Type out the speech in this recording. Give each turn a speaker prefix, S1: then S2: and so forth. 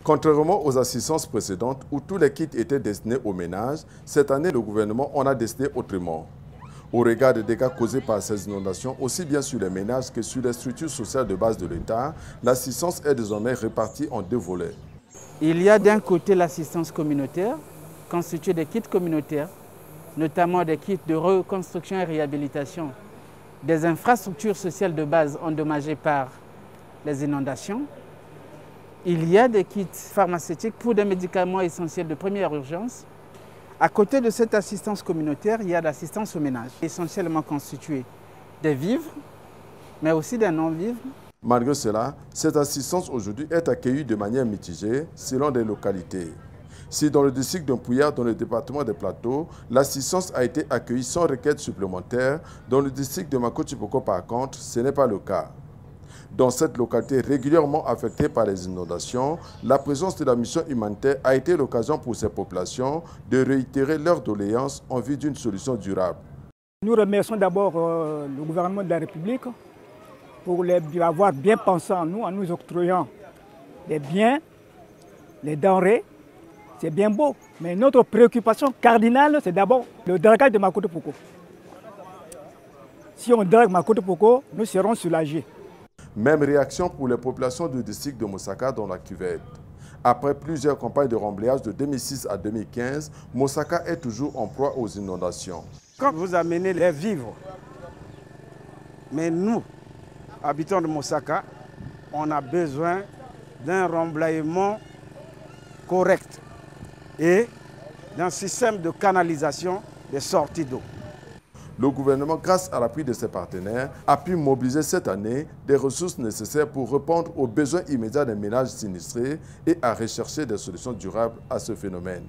S1: Contrairement aux assistances précédentes où tous les kits étaient destinés aux ménages, cette année le gouvernement en a décidé autrement. Au regard des dégâts causés par ces inondations, aussi bien sur les ménages que sur les structures sociales de base de l'État, l'assistance est désormais répartie en deux volets.
S2: Il y a d'un côté l'assistance communautaire, constituée des kits communautaires, notamment des kits de reconstruction et réhabilitation des infrastructures sociales de base endommagées par les inondations. Il y a des kits pharmaceutiques pour des médicaments essentiels de première urgence. À côté de cette assistance communautaire, il y a l'assistance aux ménages, essentiellement constituée des vivres, mais aussi des non-vivres.
S1: Malgré cela, cette assistance aujourd'hui est accueillie de manière mitigée selon les localités. Si dans le district d'Ompouya, dans le département des Plateaux, l'assistance a été accueillie sans requête supplémentaire, dans le district de Makotipoko par contre, ce n'est pas le cas. Dans cette localité régulièrement affectée par les inondations, la présence de la mission humanitaire a été l'occasion pour ces populations de réitérer leurs doléances en vue d'une solution durable.
S3: Nous remercions d'abord le gouvernement de la République pour avoir bien pensé en nous octroyant des biens, les denrées. C'est bien beau, mais notre préoccupation cardinale, c'est d'abord le dragage de Makotipoko. Si on drague Makotipoko, nous serons soulagés.
S1: Même réaction pour les populations du district de Mosaka dans la cuvette. Après plusieurs campagnes de remblayage de 2006 à 2015, Mosaka est toujours en proie aux inondations.
S4: Quand vous amenez les vivres, mais nous, habitants de Mosaka, on a besoin d'un remblayement correct et d'un système de canalisation des sorties d'eau.
S1: Le gouvernement, grâce à l'appui de ses partenaires, a pu mobiliser cette année des ressources nécessaires pour répondre aux besoins immédiats des ménages sinistrés et à rechercher des solutions durables à ce phénomène.